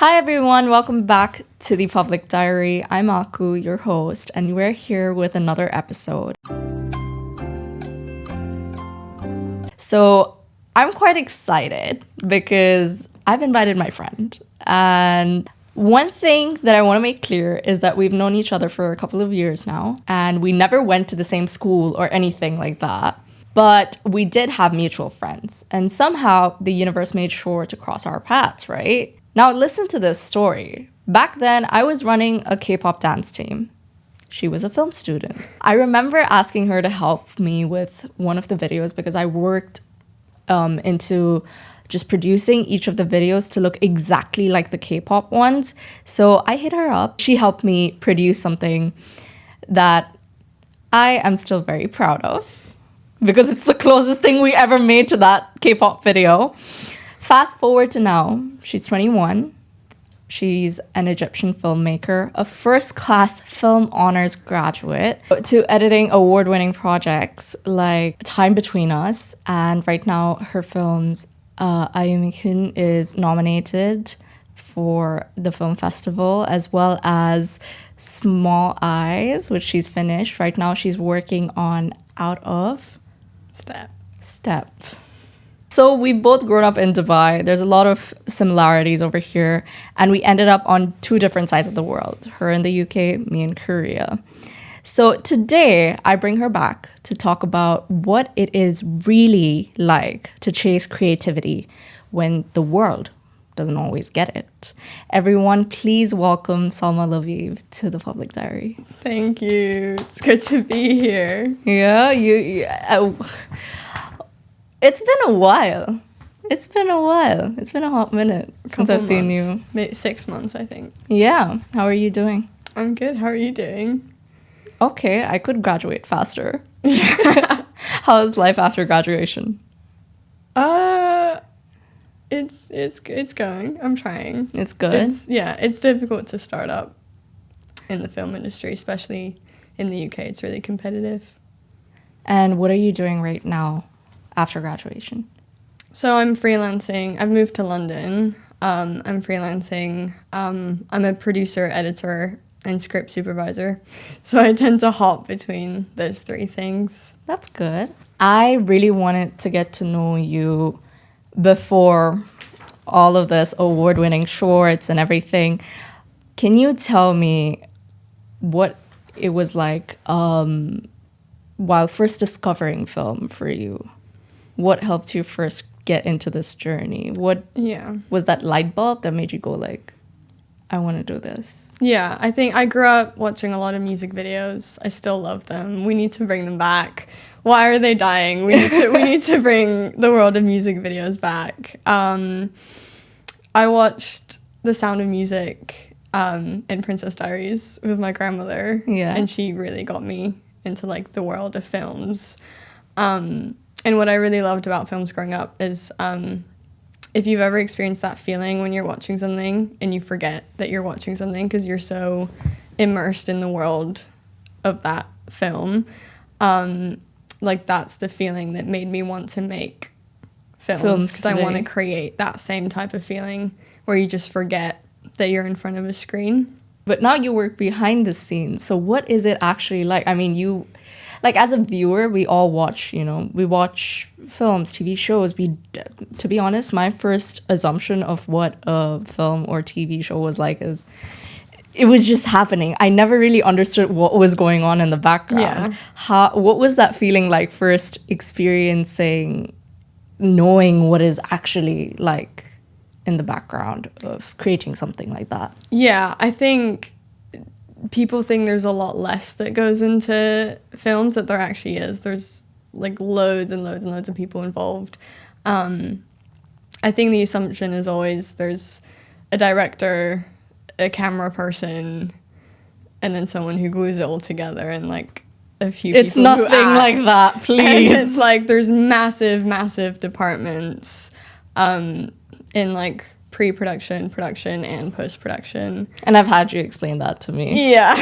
Hi everyone, welcome back to the Public Diary. I'm Aku, your host, and we're here with another episode. So I'm quite excited because I've invited my friend. And one thing that I want to make clear is that we've known each other for a couple of years now, and we never went to the same school or anything like that. But we did have mutual friends, and somehow the universe made sure to cross our paths, right? Now listen to this story. Back then, I was running a K-pop dance team. She was a film student. I remember asking her to help me with one of the videos because I worked into just producing each of the videos to look exactly like the K-pop ones. So I hit her up. She helped me produce something that I am still very proud of because it's the closest thing we ever made to that K-pop video. Fast forward to now, she's 21. She's an Egyptian filmmaker, a first-class film honors graduate, to editing award-winning projects like Time Between Us. And right now, her films, Ayumikun is nominated for the film festival, as well as Small Eyes, which she's finished. Right now, she's working on Out of Step. So we both grown up in Dubai. There's a lot of similarities over here. And we ended up on two different sides of the world. Her in the UK, me in Korea. So today, I bring her back to talk about what it is really like to chase creativity when the world doesn't always get it. Everyone, please welcome Salma Labib to the Public Diary. Thank you. It's good to be here. Yeah, it's been a while. It's been a hot minute since I've seen you. Maybe 6 months, I think. Yeah. How are you doing? I'm good. How are you doing? Okay, I could graduate faster. How's life after graduation? It's going. I'm trying. It's good? It's difficult to start up in the film industry, especially in the UK. It's really competitive. And what are you doing right now after graduation? So I'm freelancing. I've moved to London. I'm freelancing. I'm a producer, editor, and script supervisor. So I tend to hop between those three things. That's good. I really wanted to get to know you before all of this award-winning shorts and everything. Can you tell me what it was like while first discovering film for you? What helped you first get into this journey? What was that light bulb that made you go like, I want to do this? Yeah, I think I grew up watching a lot of music videos. I still love them. We need to bring them back. Why are they dying? We need to bring the world of music videos back. I watched The Sound of Music in Princess Diaries with my grandmother. Yeah. And she really got me into like the world of films. And what I really loved about films growing up is if you've ever experienced that feeling when you're watching something and you forget that you're watching something because you're so immersed in the world of that film, like that's the feeling that made me want to make films because I want to create that same type of feeling where you just forget that you're in front of a screen. But now you work behind the scenes. So what is it actually like? I mean, you... Like, as a viewer, we all watch, we watch films, TV shows. To be honest, my first assumption of what a film or TV show was like is it was just happening. I never really understood what was going on in the background. Yeah. What was that feeling like first experiencing, knowing what is actually like in the background of creating something like that? Yeah, I think people think there's a lot less that goes into films that there actually is. There's like loads and loads and loads of people involved. I think the assumption is always there's a director, a camera person, and then someone who glues it all together and like a few it's people who nothing act. like that, please. And it's like there's massive departments in like pre-production, production, and post-production. And I've had you explain that to me. Yeah.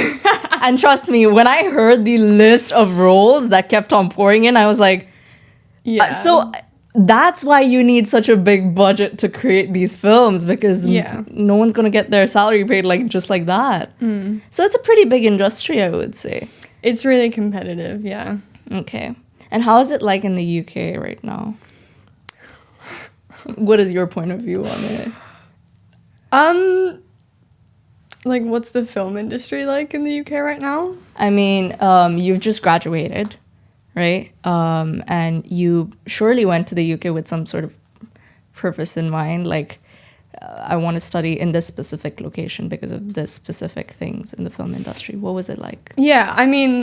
And trust me, when I heard the list of roles that kept on pouring in, I was like, yeah. So that's why you need such a big budget to create these films, because no one's going to get their salary paid like just like that. So it's a pretty big industry, I would say. It's really competitive, yeah. Okay. And how is it like in the UK right now? What is your point of view on it? Like, what's the film industry like in the UK right now? I mean, you've just graduated, right? And you surely went to the UK with some sort of purpose in mind, like, I want to study in this specific location because of this specific things in the film industry. What was it like? Yeah, I mean,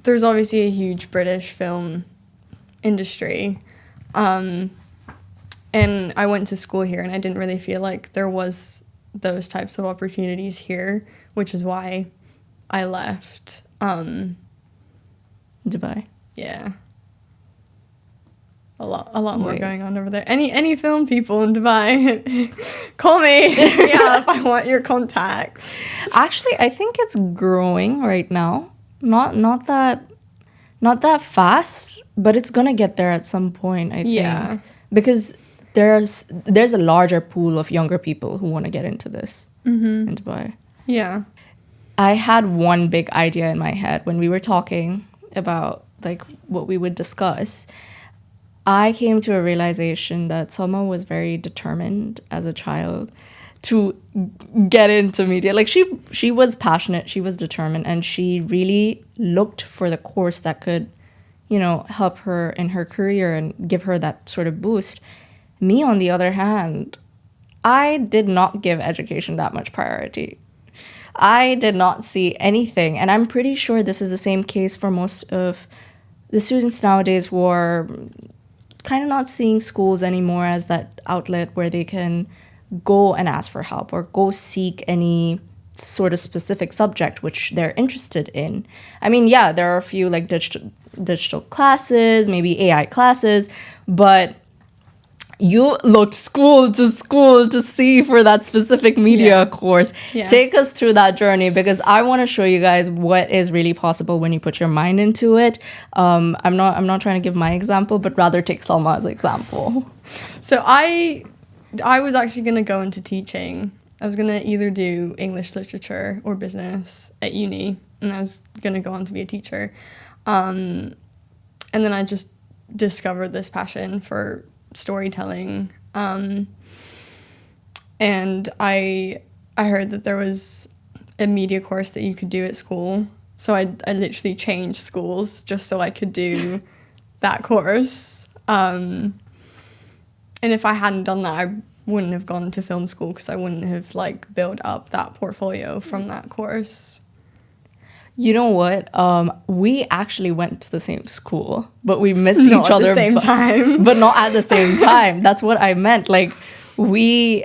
there's obviously a huge British film industry. And I went to school here, and I didn't really feel like there was those types of opportunities here, which is why I left. Dubai. Yeah. A lot more going on over there. Any film people in Dubai, call me. Yeah, if I want your contacts. Actually, I think it's growing right now. Not that fast, but it's gonna get there at some point, I think. Yeah. Because there's a larger pool of younger people who want to get into this in Dubai. Yeah. I had one big idea in my head when we were talking about like what we would discuss. I came to a realization that Salma was very determined as a child to get into media. Like she was passionate, she was determined, and she really looked for the course that could, help her in her career and give her that sort of boost. Me, on the other hand, I did not give education that much priority. I did not see anything, and I'm pretty sure this is the same case for most of the students nowadays who are kind of not seeing schools anymore as that outlet where they can go and ask for help or go seek any sort of specific subject which they're interested in. I mean, yeah, there are a few like digital classes, maybe AI classes, but you looked school to see for that specific media course. Yeah. Take us through that journey, because I want to show you guys what is really possible when you put your mind into it. I'm not trying to give my example, but rather take Salma as an example. So I was actually going to go into teaching. I was going to either do English literature or business at uni, and I was going to go on to be a teacher. And then I just discovered this passion for storytelling, and I heard that there was a media course that you could do at school, so I literally changed schools just so I could do that course, and if I hadn't done that, I wouldn't have gone to film school, because I wouldn't have like built up that portfolio from that course. You know what? We actually went to the same school, but we missed each other. Not at the same time. But not at the same time. That's what I meant. Like, we...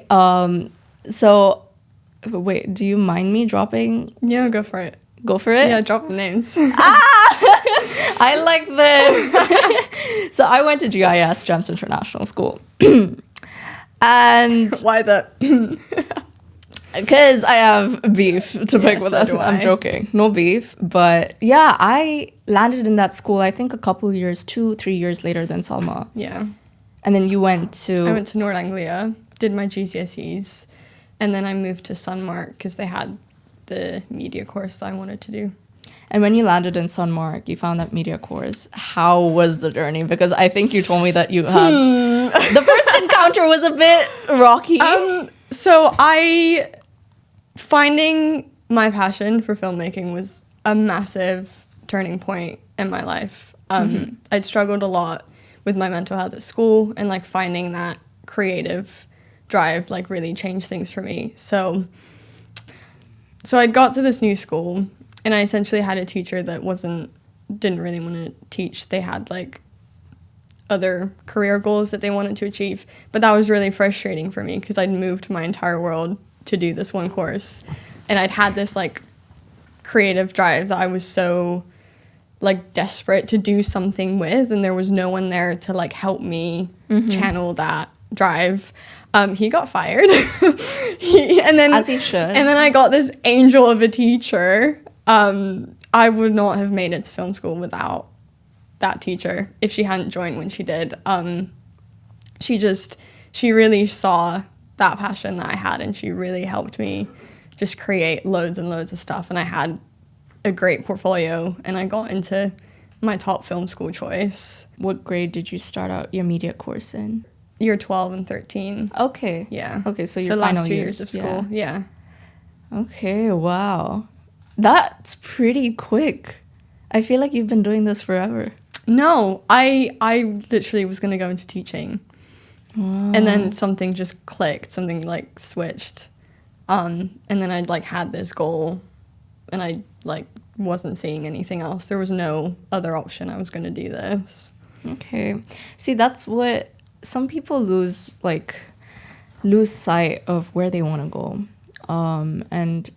So, wait, do you mind me dropping? Yeah, go for it. Go for it? Yeah, drop the names. I like this. So, I went to GIS, Gems International School. And... Why that? Because I have beef to pick with us. I'm joking. No beef. But yeah, I landed in that school, I think 2-3 years later than Salma. Yeah. And then you went to... I went to North Anglia, did my GCSEs, and then I moved to Sunmark because they had the media course that I wanted to do. And when you landed in Sunmark, you found that media course. How was the journey? Because I think you told me that you had... The first encounter was a bit rocky. So finding my passion for filmmaking was a massive turning point in my life. I'd struggled a lot with my mental health at school, and like finding that creative drive like really changed things for me. So I got to this new school, and I essentially had a teacher that didn't really want to teach. They had like other career goals that they wanted to achieve, but that was really frustrating for me because I'd moved my entire world to do this one course, and I'd had this like creative drive that I was so like desperate to do something with, and there was no one there to like help me channel that drive. He got fired. And then as he should. And then I got this angel of a teacher. I would not have made it to film school without that teacher if she hadn't joined when she did. She really saw that passion that I had, and she really helped me just create loads and loads of stuff. And I had a great portfolio, and I got into my top film school choice. What grade did you start out your media course in? Year 12 and 13. Okay. Yeah. Okay, so your final last 2 years of school. Yeah. Okay, wow. That's pretty quick. I feel like you've been doing this forever. No, I literally was going to go into teaching. Wow. And then something just clicked, something like switched. And then I like had this goal, and I like wasn't seeing anything else. There was no other option. I was going to do this. Okay. See, that's what some people lose sight of where they want to go. And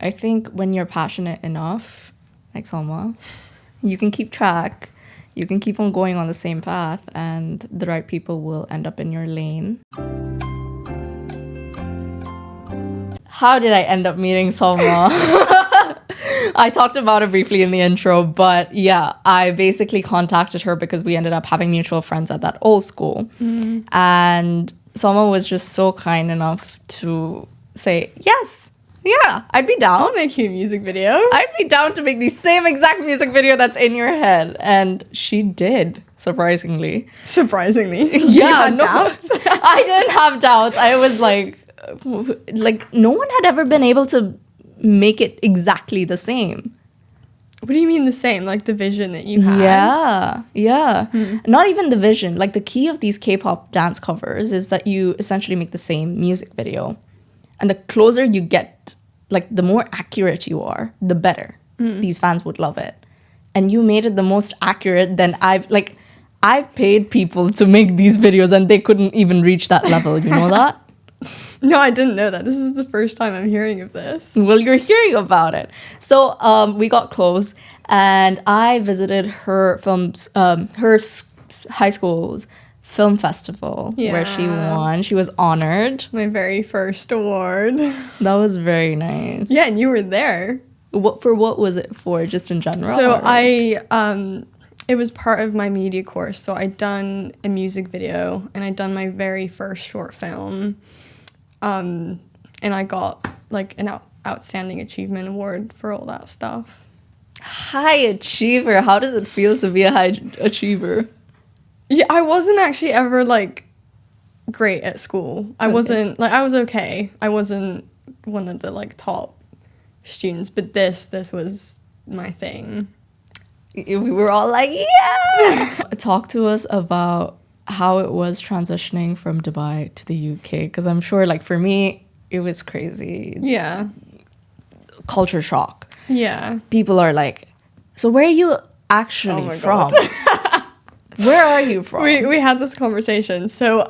I think when you're passionate enough, like Salma, you can keep track. You can keep on going on the same path, and the right people will end up in your lane. How did I end up meeting Salma? I talked about it briefly in the intro, but yeah, I basically contacted her because we ended up having mutual friends at that old school. Mm-hmm. And Salma was just so kind enough to say, yes, yeah, I'd be down. I'll make you a music video. I'd be down to make the same exact music video that's in your head. And she did, surprisingly. Surprisingly? Yeah. You had doubts? I didn't have doubts. I was like, no one had ever been able to make it exactly the same. What do you mean the same? Like the vision that you had? Yeah. Not even the vision. Like the key of these K-pop dance covers is that you essentially make the same music video. And the closer you get, like the more accurate you are, the better. These fans would love it. And you made it the most accurate than I've paid people to make these videos and they couldn't even reach that level. You know that? No, I didn't know that. This is the first time I'm hearing of this. Well, you're hearing about it. So we got close, and I visited her high school's film festival where she won. She was honored. My very first award. That was very nice. Yeah, and you were there. What was it for? Just in general? So it was part of my media course. So I'd done a music video, and I'd done my very first short film. And I got like an outstanding achievement award for all that stuff. High achiever. How does it feel to be a high achiever? Yeah, I wasn't actually ever like great at school. I wasn't like, I was okay. I wasn't one of the like top students, but this was my thing. We were all like, yeah. Talk to us about how it was transitioning from Dubai to the UK, because I'm sure like for me it was crazy. Yeah. Culture shock. Yeah. People are like, so where are you actually from? Where are you from? We had this conversation. So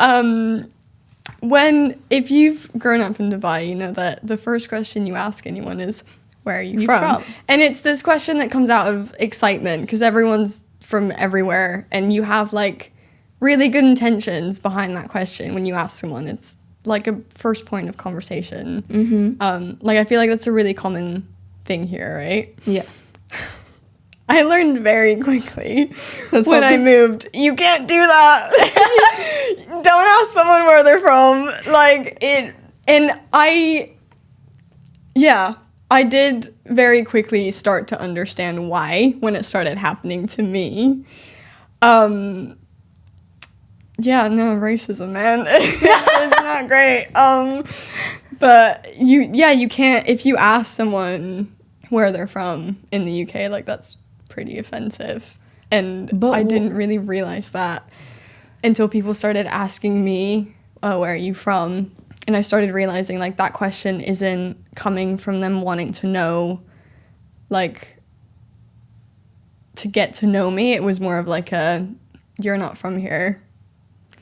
if you've grown up in Dubai, you know that the first question you ask anyone is, where are you from? And it's this question that comes out of excitement because everyone's from everywhere, and you have like really good intentions behind that question when you ask someone. It's like a first point of conversation. Mm-hmm. Like I feel like that's a really common thing here, right? Yeah. I learned very quickly when I moved, you can't do that. Don't ask someone where they're from. I did very quickly start to understand why when it started happening to me. Racism, man. It's not great. But you can't, if you ask someone where they're from in the UK, like that's pretty offensive. And I didn't really realize that until people started asking me, where are you from? And I started realizing like that question isn't coming from them wanting to know, like, to get to know me. It was more of like a, you're not from here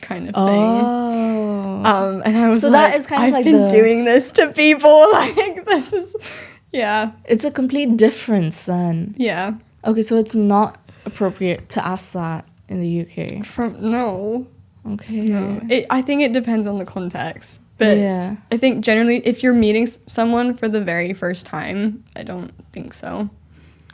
kind of thing. Oh. And I was so like, that is kind of I've like been doing this to people. Like, this is, yeah. It's a complete difference then. Yeah. Okay, so it's not appropriate to ask that in the UK. No. Okay. No. I think it depends on the context. But yeah. I think generally if you're meeting someone for the very first time, I don't think so.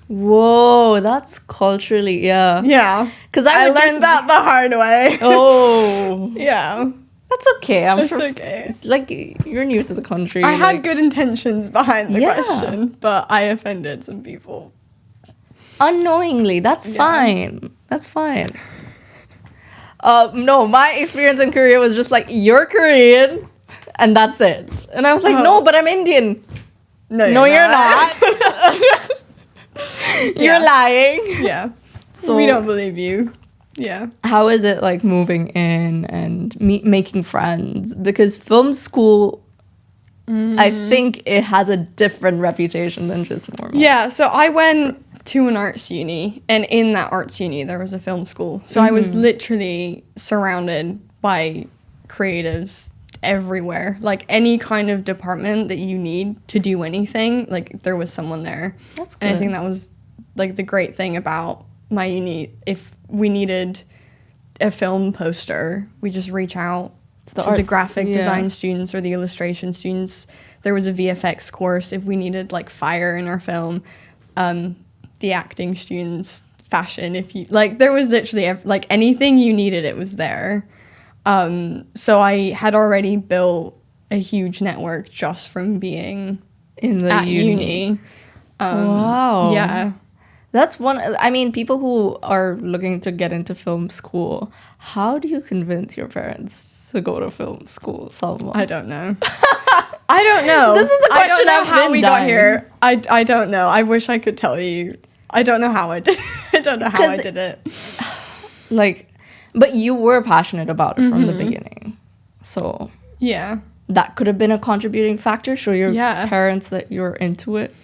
Whoa, that's culturally, yeah. Yeah. Because I learned that the hard way. Oh. Yeah. That's okay. That's okay. It's like, you're new to the country. I had good intentions behind the Yeah. question, but I offended some people. Unknowingly. That's fine. That's fine. No, my experience in Korea was just like, you're Korean, and that's it. And I was like, no, but I'm Indian. No, you're not. You're lying. Yeah. So we don't believe you. Yeah. How is it like moving in and making friends? Because film school, I think it has a different reputation than just normal. Yeah, so I went to an arts uni, and in that arts uni there was a film school. So I was literally surrounded by creatives everywhere. Like any kind of department that you need to do anything, like there was someone there. That's good. And I think that was like the great thing about my uni. If we needed a film poster, we just reach out to the graphic design students or the illustration students. There was a VFX course if we needed like fire in our film. The acting students, fashion, if you like, there was literally like anything you needed, it was there. So I had already built a huge network just from being at uni. Wow. Yeah. That's one. I mean, people who are looking to get into film school, how do you convince your parents to go to film school, Salma? I don't know. I don't know. This is a question I don't know I've how been we dying. got here. I don't know. I wish I could tell you. I don't know how I did. I don't know how I did it. Like, but you were passionate about it from the beginning, so Yeah. that could have been a contributing factor. Show your Yeah. parents that you're into it.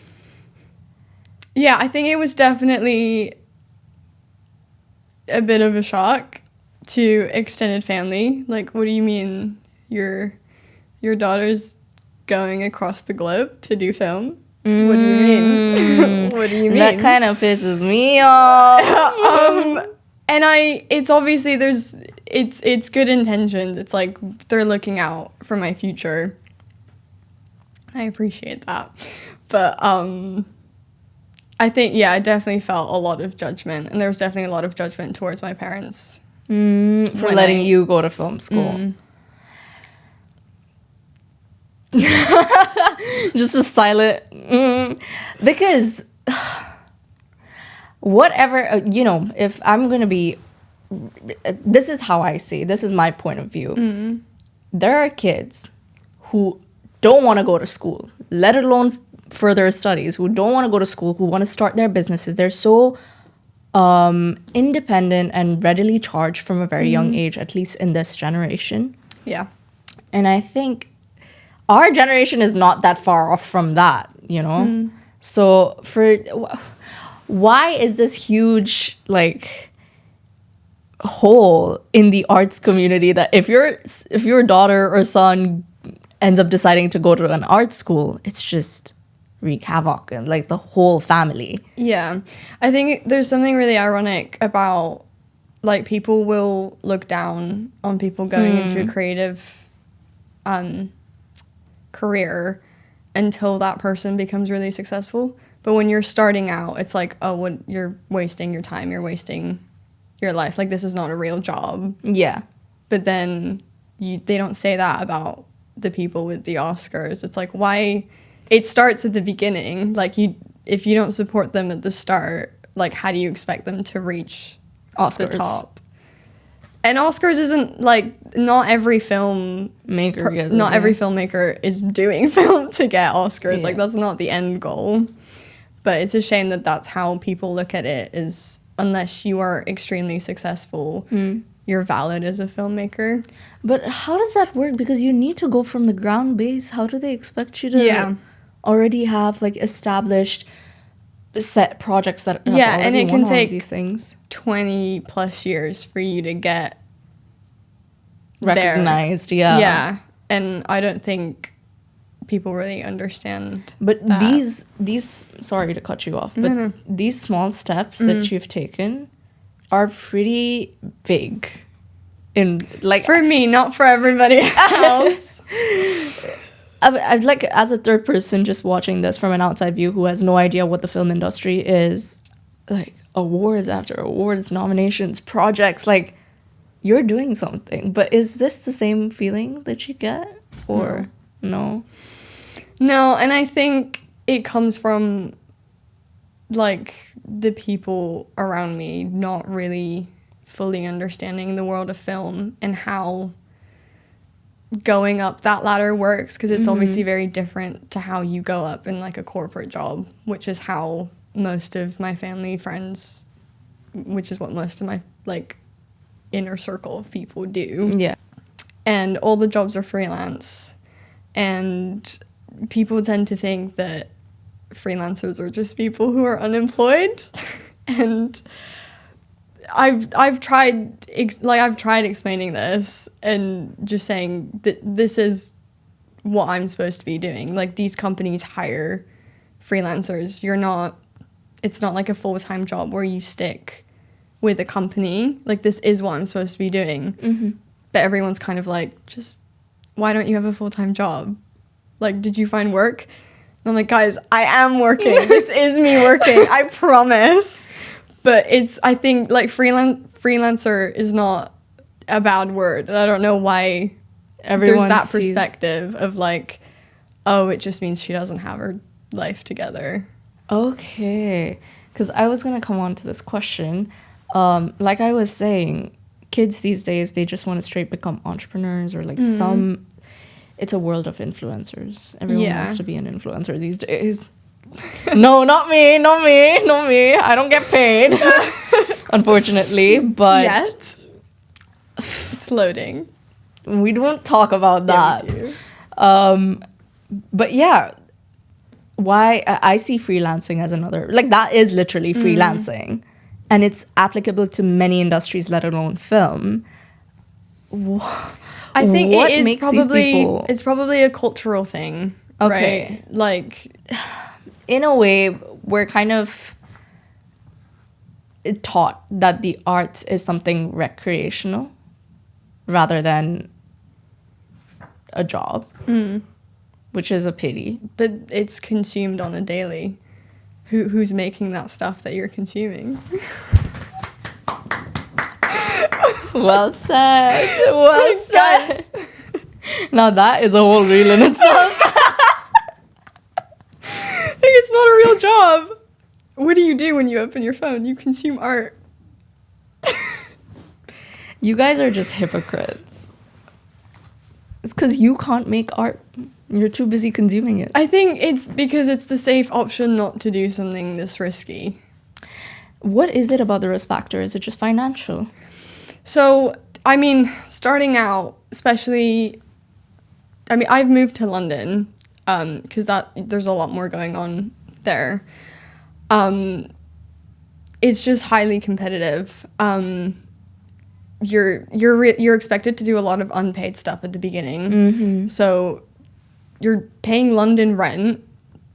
Yeah, I think it was definitely a bit of a shock to extended family. Like, what do you mean your daughter's going across the globe to do film? What do you mean? What do you mean? That kind of pisses me off. And it's obviously it's good intentions. It's like they're looking out for my future. I appreciate that. But I think, yeah, I definitely felt a lot of judgment, and there was definitely a lot of judgment towards my parents For letting you go to film school. Just a silent because whatever, if I'm gonna be, this is how I see, this is my point of view. There are kids who don't want to go to school, let alone further studies, who don't want to go to school, who want to start their businesses. They're so independent and readily charged from a very young age, at least in this generation. Yeah. And I think our generation is not that far off from that, So why is this huge hole in the arts community that if your daughter or son ends up deciding to go to an art school, it's just wreak havoc and the whole family. Yeah. I think there's something really ironic about people will look down on people going into a creative career until that person becomes really successful. But when you're starting out, it's like, oh, you're wasting your time, you're wasting your life. This is not a real job. Yeah. But then they don't say that about the people with the Oscars. It's why it starts at the beginning. If you don't support them at the start, how do you expect them to reach Oscars. the top? And Oscars isn't not every every filmmaker is doing film to get Oscars. Yeah. That's not the end goal. But it's a shame that that's how people look at it, is unless you are extremely successful, you're valid as a filmmaker. But how does that work? Because you need to go from the ground base. How do they expect you to already have established set projects that have already and it won can all take of these things 20 plus years for you to get recognized? There. Yeah, and I don't think people really understand. But that. these sorry to cut you off, but these small steps that you've taken are pretty big. For me, not for everybody else. I'd as a third person just watching this from an outside view who has no idea what the film industry is, like awards after awards, nominations, projects, like you're doing something. But is this the same feeling that you get, or no? No, and I think it comes from like the people around me not really fully understanding the world of film and how going up that ladder works, because it's obviously very different to how you go up in like a corporate job, which is how most of my family, friends, which is what most of my like inner circle of people do. Yeah. And all the jobs are freelance, and people tend to think that freelancers are just people who are unemployed. And I've tried explaining this and just saying that this is what I'm supposed to be doing. Like, these companies hire freelancers. It's not like a full-time job where you stick with a company. Like, this is what I'm supposed to be doing. Mm-hmm. But everyone's kind of like, just, why don't you have a full-time job? Like, did you find work? And I'm like, guys, I am working. This is me working. I promise. But I think, like, freelancer is not a bad word. And I don't know why there's that perspective of, like, oh, it just means she doesn't have her life together. Okay. Because I was going to come on to this question. Like I was saying, kids these days, they just want to straight become entrepreneurs, or, like, it's a world of influencers. Everyone wants to be an influencer these days. No, not me. I don't get paid, unfortunately. But yet, it's loading. We don't talk about that. Yeah, we do. But yeah, why I see freelancing as another, like, that is literally freelancing, and it's applicable to many industries, let alone film. I think what it is makes it's probably a cultural thing. Okay. Right? Like, in a way, we're kind of taught that the arts is something recreational rather than a job, which is a pity. but it's consumed on a daily. Who's making that stuff that you're consuming? Well said. Well said. Now that is a whole reel in itself. It's not a real job. What do you do when you open your phone? You consume art. You guys are just hypocrites. It's because you can't make art. You're too busy consuming it. I think it's because it's the safe option not to do something this risky. What is it about the risk factor? Is it just financial? So, I mean, starting out, especially, I mean, I've moved to London because there's a lot more going on there. It's just highly competitive. You're expected to do a lot of unpaid stuff at the beginning. So you're paying London rent,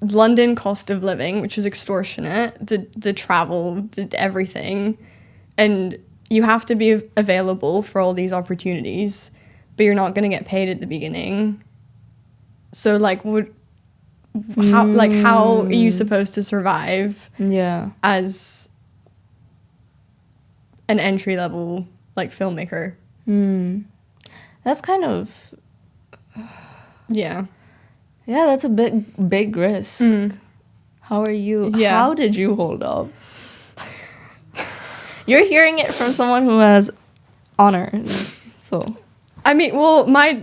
London cost of living, which is extortionate, the travel, the everything, and you have to be available for all these opportunities, but you're not going to get paid at the beginning. So, like, how are you supposed to survive? Yeah. As an entry level, like, filmmaker? That's kind of... Yeah. Yeah, that's a big risk. How are you? Yeah. How did you hold up? You're hearing it from someone who has honors, so... I mean, well, my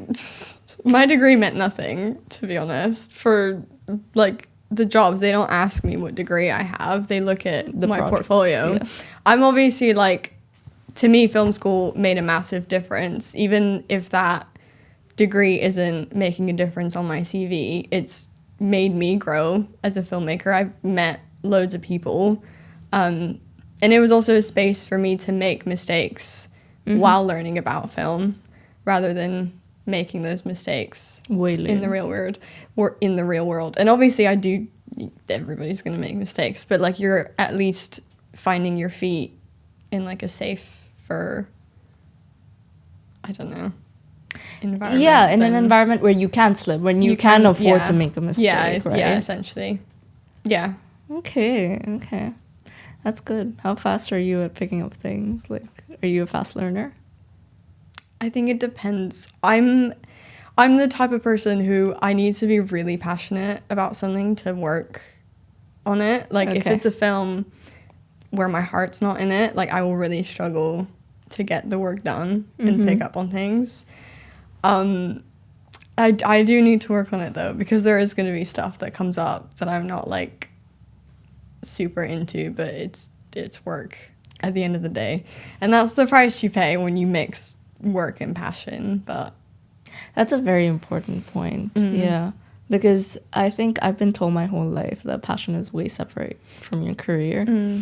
degree meant nothing, to be honest. For, like, the jobs, they don't ask me what degree I have. They look at my portfolio. Yeah. I'm obviously, like, to me, film school made a massive difference. Even if that degree isn't making a difference on my CV, it's made me grow as a filmmaker. I've met loads of people. And it was also a space for me to make mistakes while learning about film, rather than making those mistakes in the real world. And obviously everybody's going to make mistakes, but, like, you're at least finding your feet in, like, a safer, I don't know, environment. Yeah, in an environment where you can slip, when you can afford to make a mistake, right? Yeah, essentially. Yeah. Okay. That's good. How fast are you at picking up things? Like, are you a fast learner? I think it depends. I'm the type of person who I need to be really passionate about something to work on it. Like, if it's a film where my heart's not in it, like, I will really struggle to get the work done and pick up on things. I do need to work on it, though, because there is going to be stuff that comes up that I'm not, like, super into, but it's work at the end of the day. And that's the price you pay when you mix work and passion. But that's a very important point. Yeah, because I think I've been told my whole life that passion is way separate from your career.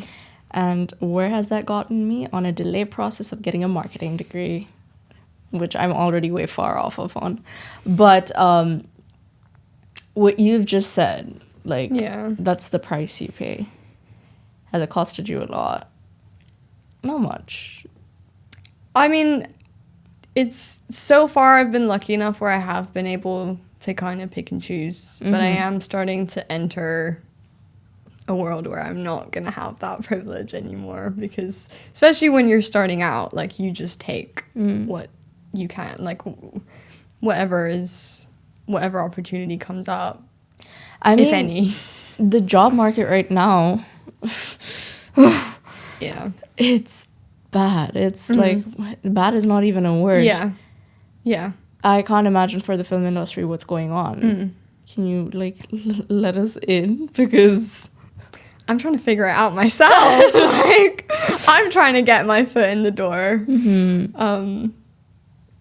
And where has that gotten me? On a delay process of getting a marketing degree, which I'm already way far off of on. But what you've just said, like, that's the price you pay. Has it costed you a lot? Not much. I mean, it's so far I've been lucky enough where I have been able to kind of pick and choose, but I am starting to enter a world where I'm not going to have that privilege anymore, because especially when you're starting out, like, you just take what you can, like, whatever opportunity comes up, I mean, if any. The job market right now, it's bad. It's like, bad is not even a word. Yeah. I can't imagine for the film industry what's going on. Can you, like, let us in? Because I'm trying to figure it out myself. Like, I'm trying to get my foot in the door.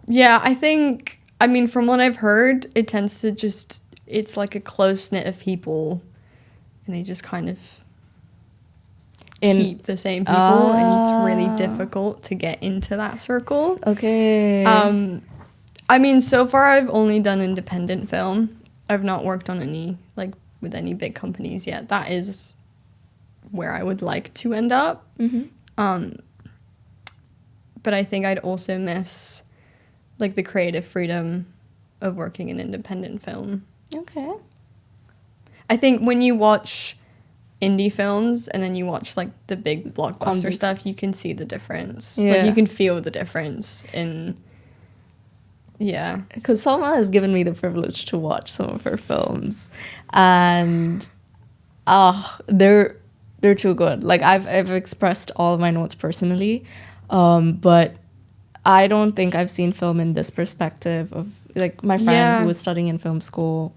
Yeah, I think, I mean, from what I've heard, it tends to just, it's like a close knit of people, and they just kind of keep the same people, and it's really difficult to get into that circle. Okay. I mean, so far I've only done independent film. I've not worked on any, like, with any big companies yet. That is where I would like to end up. But I think I'd also miss, like, the creative freedom of working in independent film. Okay. I think when you watch indie films and then you watch, like, the big blockbuster stuff, you can see the difference. Like, you can feel the difference in, because Salma has given me the privilege to watch some of her films, and they're too good. Like, I've expressed all of my notes personally, but I don't think I've seen film in this perspective of, like, my friend who was studying in film school.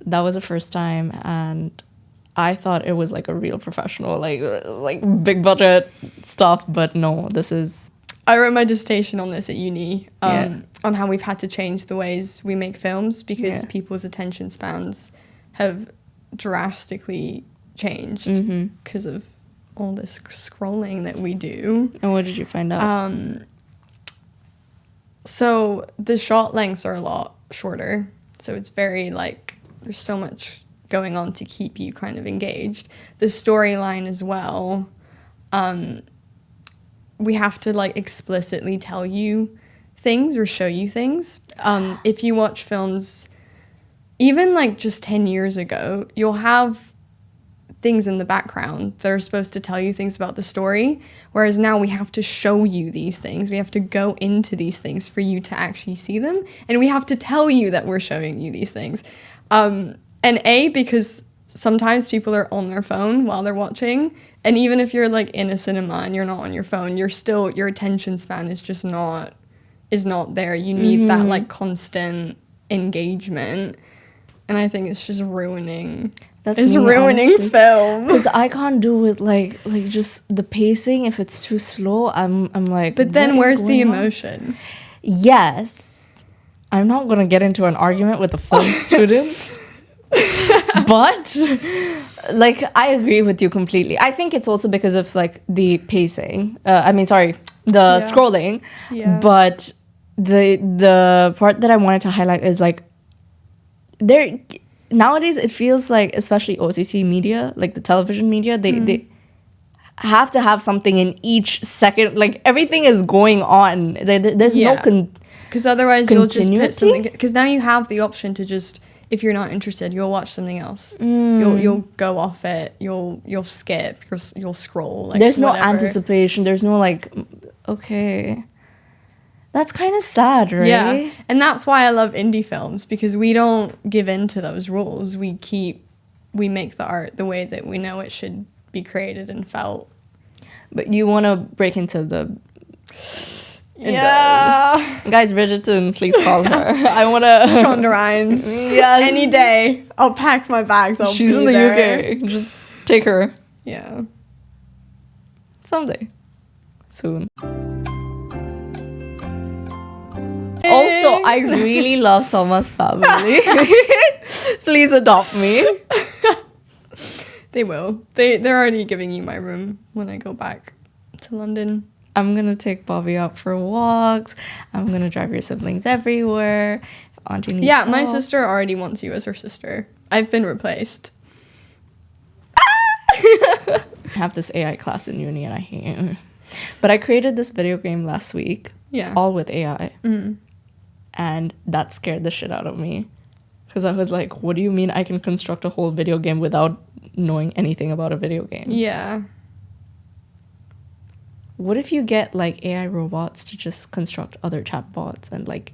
That was the first time, and I thought it was, like, a real professional, like big budget stuff, but no, this is... I wrote my dissertation on this at uni, on how we've had to change the ways we make films, because people's attention spans have drastically changed because of all this scrolling that we do. And what did you find out? So the shot lengths are a lot shorter, so it's very, like, there's so much going on to keep you kind of engaged. The storyline as well, we have to, like, explicitly tell you things or show you things. If you watch films, even, like, just 10 years ago, you'll have things in the background that are supposed to tell you things about the story, whereas now we have to show you these things. We have to go into these things for you to actually see them, and we have to tell you that we're showing you these things. Because sometimes people are on their phone while they're watching, and even if you're, like, in a cinema and you're not on your phone, you're still, your attention span is just not there. You need that, like, constant engagement, and I think it's just ruining... It's ruining film. Because I can't do it, like just the pacing. If it's too slow, I'm like... But then where's the emotion? Yes. I'm not going to get into an argument with the film students. But, like, I agree with you completely. I think it's also because of, like, the pacing. The scrolling. Yeah. But the part that I wanted to highlight is, like, nowadays it feels like, especially OTT media, like the television media, they have to have something in each second. Like, everything is going on. There's no because otherwise you'll just put something, because now you have the option to just, if you're not interested, you'll watch something else. You'll go off it. You'll skip. You'll scroll. Like, there's no whatever. anticipation. There's no like, okay. That's kind of sad, right? Yeah, and that's why I love indie films, because we don't give in to those rules. We make the art the way that we know it should be created and felt. But you want to break into the... Yeah. Guys, Bridgerton, please call her. I want to... Shonda Rhimes. Yes. Any day. I'll pack my bags. She's in the there. UK. Just take her. Yeah. Someday. Soon. Also, I really love Salma's family. Please adopt me. They will. They're already giving you my room when I go back to London. I'm gonna take Bobby out for walks. I'm gonna drive your siblings everywhere. If Auntie needs help. My sister already wants you as her sister. I've been replaced. I have this AI class in uni and I hate it. But I created this video game last week. Yeah. All with AI. Mm. And that scared the shit out of me. Because I was like, what do you mean I can construct a whole video game without knowing anything about a video game? Yeah. What if you get like AI robots to just construct other chatbots and like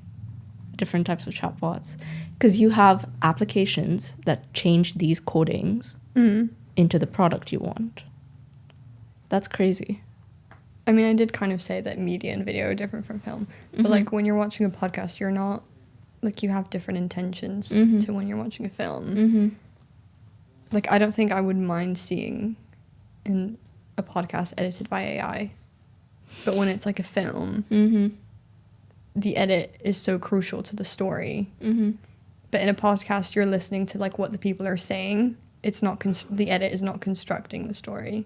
different types of chatbots? Because you have applications that change these codings into the product you want. That's crazy. I mean, I did kind of say that media and video are different from film. But like when you're watching a podcast, you're not, like, you have different intentions to when you're watching a film. Like, I don't think I would mind seeing in a podcast edited by AI. But when it's like a film, the edit is so crucial to the story. But in a podcast, you're listening to like what the people are saying. It's not the edit is not constructing the story.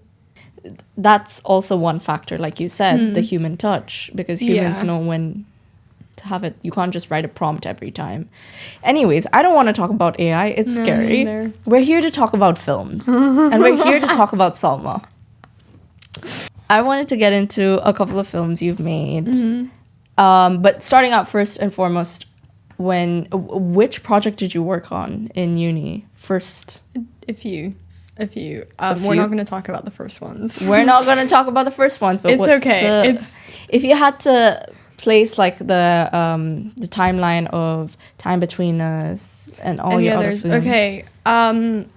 That's also one factor, like you said, the human touch, because humans know when to have it. You can't just write a prompt every time. Anyways, I don't want to talk about AI. It's scary. Neither. We're here to talk about films, and we're here to talk about Salma. I wanted to get into a couple of films you've made, but starting out first and foremost, which project did you work on in uni first? A few. We're not going to talk about the first ones. We're not going to talk about the first ones, but it's okay. If you had to place like the timeline of Time Between Us and all your other films. Okay. I'm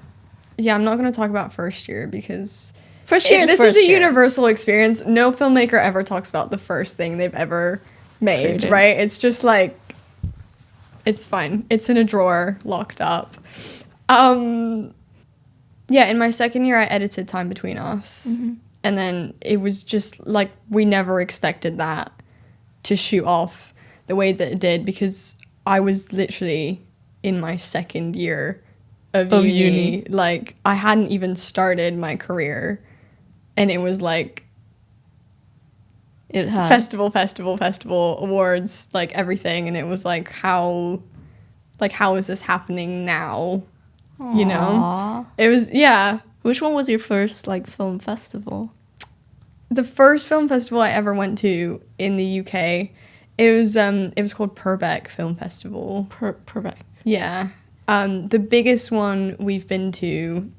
not going to talk about first year because this is a universal experience. No filmmaker ever talks about the first thing they've ever made, right? It's just like, it's fine. It's in a drawer, locked up. Yeah, in my second year, I edited Time Between Us. And then it was just like, we never expected that to shoot off the way that it did, because I was literally in my second year of uni. Like, I hadn't even started my career. And it was like, it had festival, awards, like everything. And it was like, how is this happening now? Aww. You know, it was, yeah. Which one was your first like film festival? The first film festival I ever went to in the UK, it was called Purbeck Film Festival. Purbeck. Yeah. The biggest one we've been to,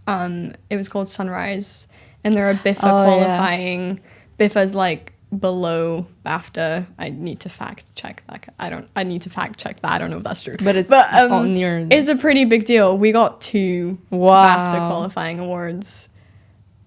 it was called Sunrise, and they're a BIFA qualifying. Yeah. BIFA's like below BAFTA. I need to fact check that. I don't know if that's true. But it's a pretty big deal. We got 2 BAFTA qualifying awards.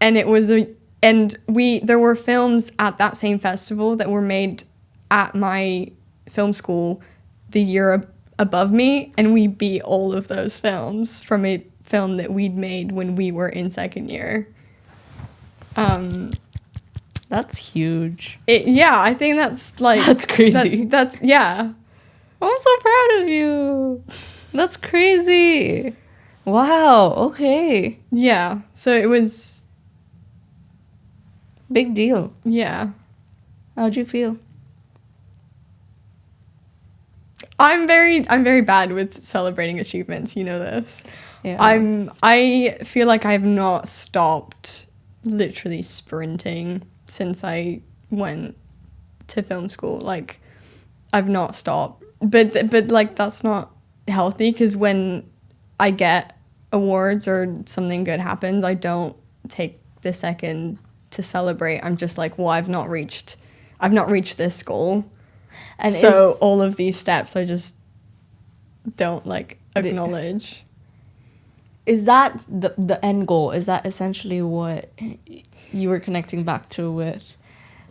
And there were films at that same festival that were made at my film school the year above me, and we beat all of those films from a film that we'd made when we were in second year. That's huge. I think that's like... That's crazy. That's yeah. I'm so proud of you. That's crazy. Wow, okay. Yeah, so it was... Big deal. Yeah. How'd you feel? I'm very bad with celebrating achievements, you know this. Yeah. I feel like I have not stopped literally sprinting since I went to film school. Like, I've not stopped. But like, that's not healthy, because when I get awards or something good happens, I don't take the second to celebrate. I'm just like, well, I've not reached this goal. And so all of these steps I just don't like acknowledge. Is that the end goal? Is that essentially what you were connecting back to with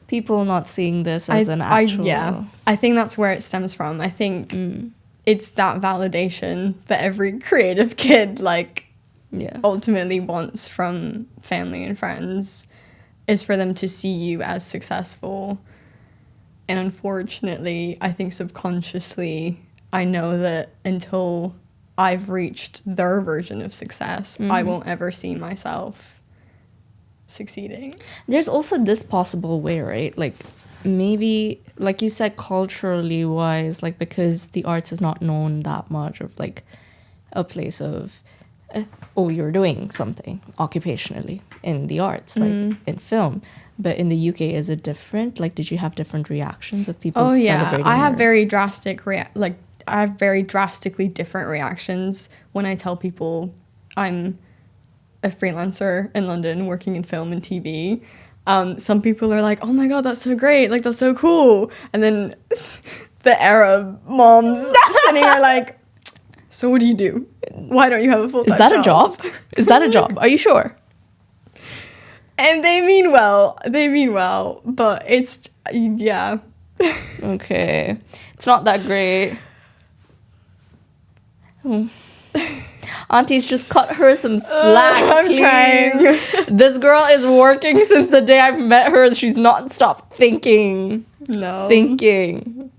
people not seeing this as an actual... I think that's where it stems from. I think it's that validation that every creative kid ultimately wants from family and friends, is for them to see you as successful. And unfortunately, I think subconsciously, I know that until I've reached their version of success, I won't ever see myself succeeding. There's also this possible way, right? Like, maybe, like you said, culturally wise, like, because the arts is not known that much of, like, a place of, you're doing something occupationally in the arts, like in film. But in the UK, is it different? Like, did you have different reactions of people celebrating? I have very I have very drastically different reactions when I tell people I'm a freelancer in London working in film and TV. Some people are like, oh my God, that's so great. Like, that's so cool. And then the Arab moms sitting are like, so what do you do? Why don't you have a full-time job? Is that a job? Is that a job? Are you sure? And they mean well, but it's, Okay. It's not that great. Aunties, just cut her some slack, I'm please. trying. This girl is working since the day I've met her. She's not stopped thinking. No. Thinking.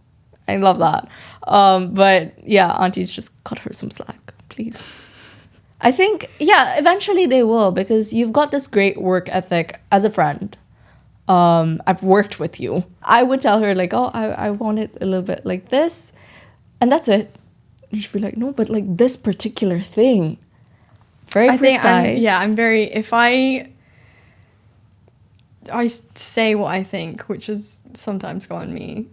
I love that. But yeah, aunties, just cut her some slack, please. I think, eventually they will, because you've got this great work ethic as a friend. I've worked with you. I would tell her, like, I want it a little bit like this, and that's it. And she'd be like, no, but like this particular thing. Very precise. I'm very, if I say what I think, which has sometimes gotten me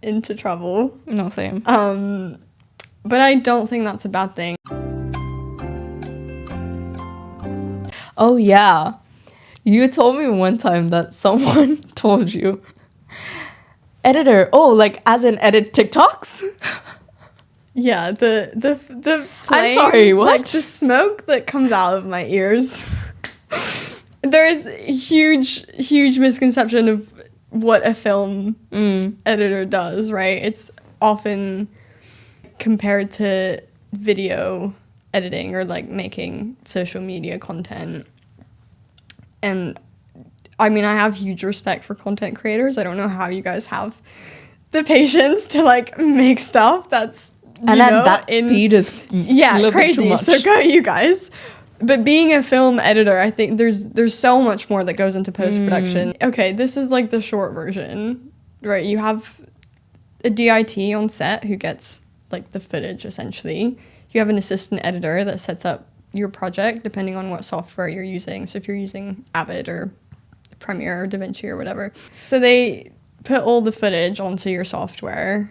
into trouble. No, same. But I don't think that's a bad thing. Oh, yeah. You told me one time that someone told you, editor, like as in edit TikToks? Yeah, the flame, I'm sorry, what? Like the smoke that comes out of my ears. There's a huge misconception of what a film editor does, right? It's often compared to video editing or like making social media content. And I mean, I have huge respect for content creators. I don't know how you guys have the patience to like make stuff that's, that speed is crazy. Too much. So go you guys. But being a film editor, I think there's so much more that goes into post-production. Okay, this is like the short version, right? You have a DIT on set who gets like the footage essentially. You have an assistant editor that sets up your project depending on what software you're using. So if you're using Avid or Premiere or DaVinci or whatever. So they put all the footage onto your software.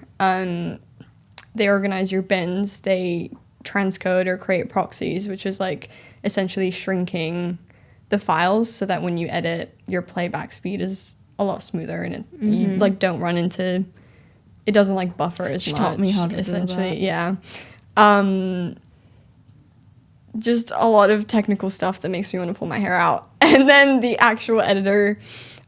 They organize your bins. They transcode or create proxies, which is like essentially shrinking the files so that when you edit, your playback speed is a lot smoother and you like don't run into, it doesn't like buffer as much. Taught me how to essentially, do that. Yeah. Just a lot of technical stuff that makes me want to pull my hair out. And then the actual editor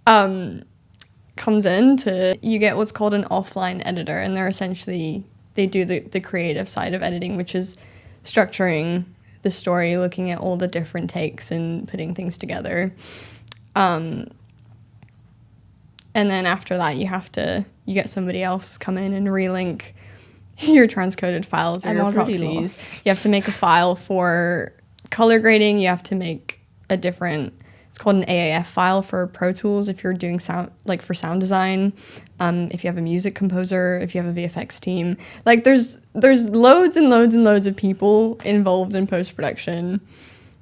comes in you get what's called an offline editor, and they're essentially, they do the creative side of editing, which is structuring the story, looking at all the different takes and putting things together. And then after that, you get somebody else come in and relink your transcoded files or your proxies. You have to make a file for color grading. You have to make a different, it's called an AAF file for Pro Tools if you're doing sound, like for sound design. If you have a music composer, if you have a VFX team. Like there's loads and loads and loads of people involved in post-production.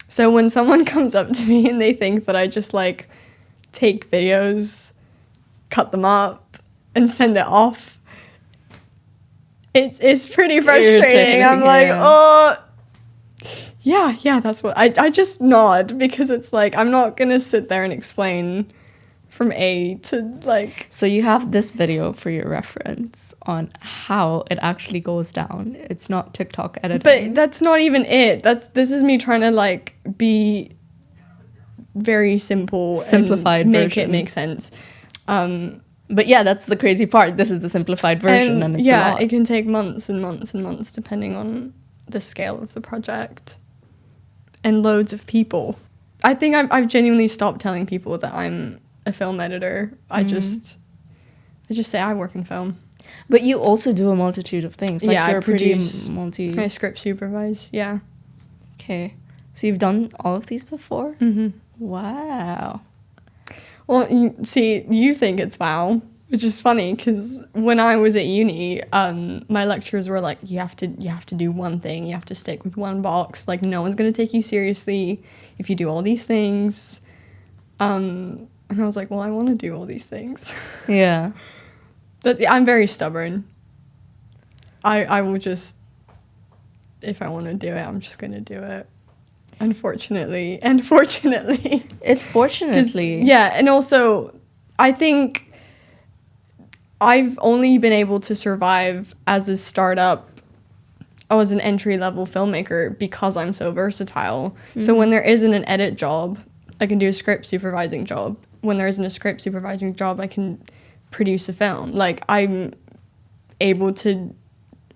So when someone comes up to me and they think that I just like take videos, cut them up, and send it off, it's pretty frustrating. Irritating, I'm like, yeah. oh, yeah, that's what I just nod, because it's like, I'm not gonna sit there and explain from A to like. So you have this video for your reference on how it actually goes down. It's not TikTok editing. But that's not even it. This is me trying to like be very simplified and make version. it make sense. But yeah, that's the crazy part. This is the simplified version, and it's a lot. It can take months and months and months depending on the scale of the project and loads of people. I think I've genuinely stopped telling people that I'm a film editor. I just say I work in film. But you also do a multitude of things. Like, Yeah, you're I produce. pretty I script supervise. Yeah. Okay. So you've done all of these before? Mm-hmm. Wow. Well, you think it's wow, which is funny, because when I was at uni, my lecturers were like, you have to do one thing, you have to stick with one box, like no one's gonna take you seriously if you do all these things. And I was like, well, I want to do all these things. Yeah. I'm very stubborn. I will just, if I want to do it, I'm just gonna do it. Unfortunately and fortunately. It's fortunately. Yeah, and also I think I've only been able to survive as a startup, as an entry-level filmmaker, because I'm so versatile. Mm-hmm. So when there isn't an edit job, I can do a script supervising job. When there isn't a script supervising job, I can produce a film. Like, I'm able to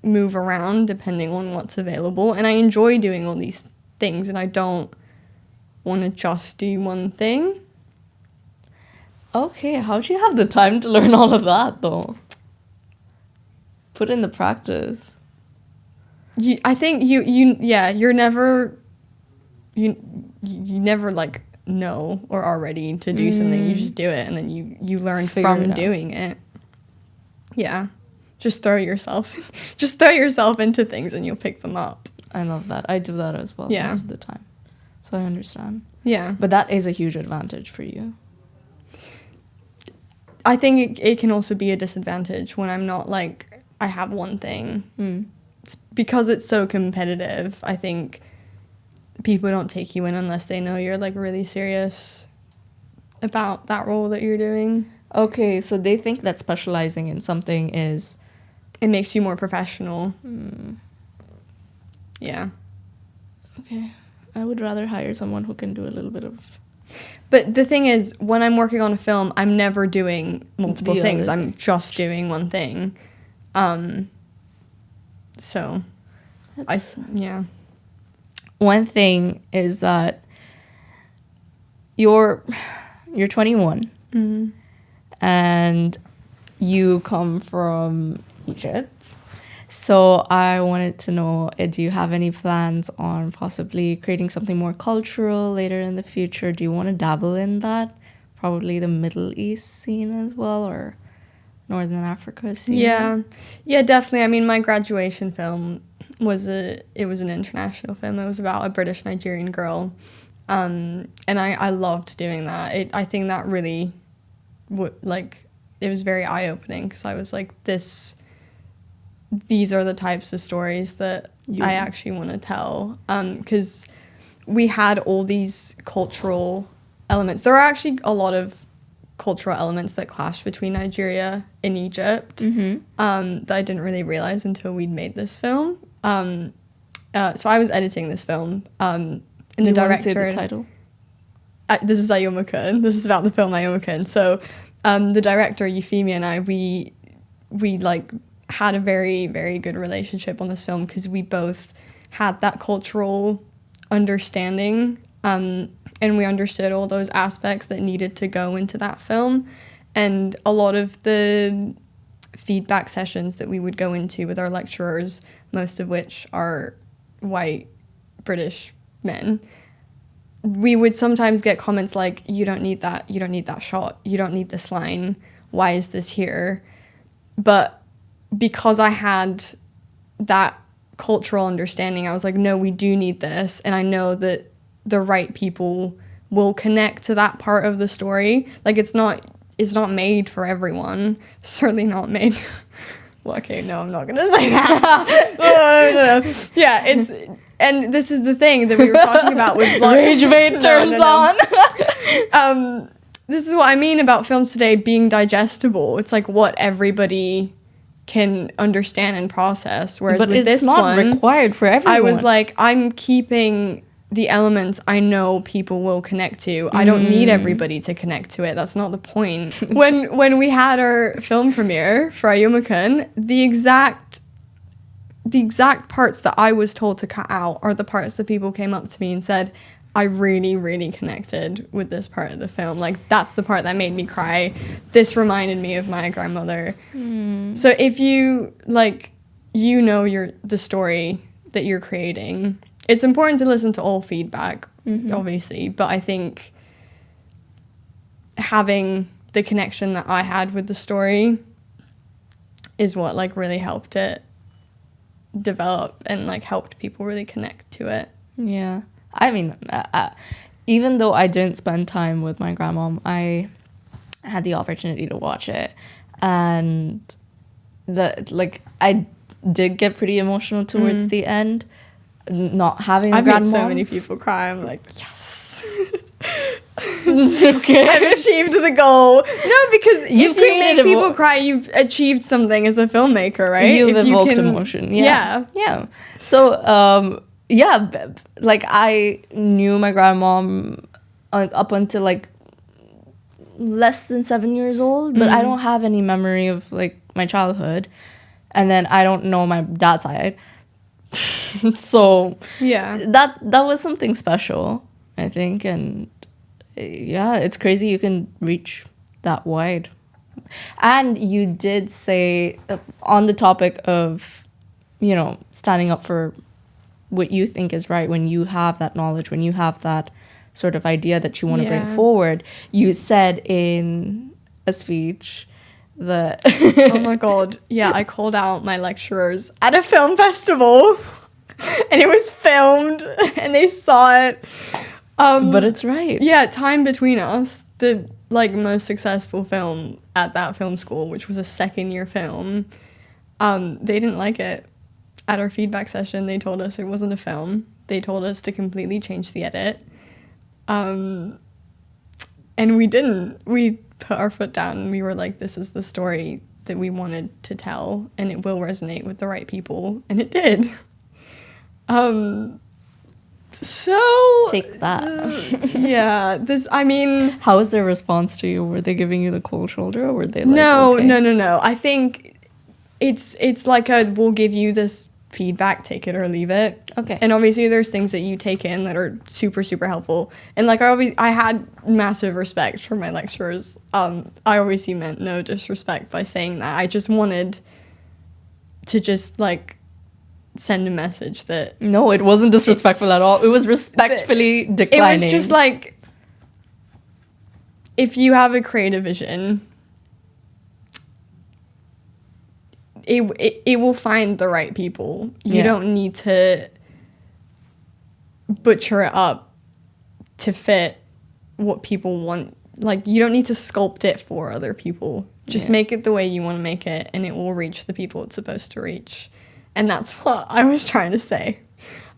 move around depending on what's available, and I enjoy doing all these things, and I don't want to just do one thing. Okay, how'd you have the time to learn all of that, though? Put in the practice. I think you're never, you never like know or are ready to do something. You just do it, and then you learn from doing it. Yeah, just throw yourself into things, and you'll pick them up. I love that. I do that as well most of the time. So I understand. Yeah. But that is a huge advantage for you. I think it can also be a disadvantage when I'm not like, I have one thing. It's because it's so competitive. I think people don't take you in unless they know you're like really serious about that role that you're doing. Okay, so they think that specializing in something is... It makes you more professional. Yeah. Okay. I would rather hire someone who can do a little bit of... But the thing is, when I'm working on a film, I'm never doing multiple things. I'm just doing one thing. So, yeah. One thing is that you're 21. Mm-hmm. And you come from Egypt. So I wanted to know, do you have any plans on possibly creating something more cultural later in the future? Do you want to dabble in that? Probably the Middle East scene as well, or Northern Africa scene? Yeah, definitely. I mean, my graduation film was an international film. It was about a British Nigerian girl. And I loved doing that. I think that really, it was very eye-opening, because I was like, these are the types of stories that I actually want to tell. Because we had all these cultural elements. There are actually a lot of cultural elements that clash between Nigeria and Egypt, that I didn't really realize until we'd made this film. So I was editing this film, and the director... Say the title? This is Ayomaka. This is about the film Ayomaka. And so the director, Euphemia, and I, we like had a very, very good relationship on this film, because we both had that cultural understanding, and we understood all those aspects that needed to go into that film. And a lot of the feedback sessions that we would go into with our lecturers, most of which are white British men, we would sometimes get comments like, you don't need that shot, you don't need this line, why is this here? But because I had that cultural understanding, I was like, no, we do need this, and I know that the right people will connect to that part of the story. Like, it's not made for everyone, certainly not made Well, okay, no, I'm not going to say that. Yeah, it's... And this is the thing that we were talking about with... Rage bait turns on. This is what I mean about films today being digestible. It's like what everybody can understand and process. Whereas with this one... But it's not required for everyone. I was like, I'm keeping the elements I know people will connect to. I don't need everybody to connect to it. That's not the point. When we had our film premiere for Ayumakun, the exact parts that I was told to cut out are the parts that people came up to me and said, I really, really connected with this part of the film. Like, that's the part that made me cry. This reminded me of my grandmother. So if you, like, you know the story that you're creating, it's important to listen to all feedback, obviously. But I think having the connection that I had with the story is what, like, really helped it develop and like helped people really connect to it. Yeah, I mean, even though I didn't spend time with my grandmom, I had the opportunity to watch it, and I did get pretty emotional towards the end, not having a grandmom. I've made so many people cry. I'm like, yes. Okay. I've achieved the goal. No, because if you make people cry, you've achieved something as a filmmaker, right? You've evoked emotion. Yeah. So, like I knew my grandmom up until like less than 7 years old, but I don't have any memory of like my childhood. And then I don't know my dad's side. So yeah, that was something special, I think. And yeah, it's crazy you can reach that wide. And you did say on the topic of, you know, standing up for what you think is right, when you have that knowledge, when you have that sort of idea that you want to bring forward, you said in a speech that... Oh my God. Yeah, I called out my lecturers at a film festival and it was filmed and they saw it. But it's right. Yeah, Time Between Us, the like most successful film at that film school, which was a second-year film, they didn't like it. At our feedback session, they told us it wasn't a film. They told us to completely change the edit. And we didn't. We put our foot down and we were like, this is the story that we wanted to tell and it will resonate with the right people. And it did. So take that. Yeah, I mean, how was their response to you? Were they giving you the cold shoulder, or were they like, no, okay? No. I think it's like we'll give you this feedback, take it or leave it. Okay. And obviously there's things that you take in that are super, super helpful. And like I had massive respect for my lecturers. I obviously meant no disrespect by saying that. I just wanted to just like send a message that... No, it wasn't disrespectful at all. It was respectfully declining. It was just like, if you have a creative vision, it will find the right people. You don't need to butcher it up to fit what people want. Like, you don't need to sculpt it for other people. Just make it the way you want to make it, and it will reach the people it's supposed to reach. And that's what I was trying to say.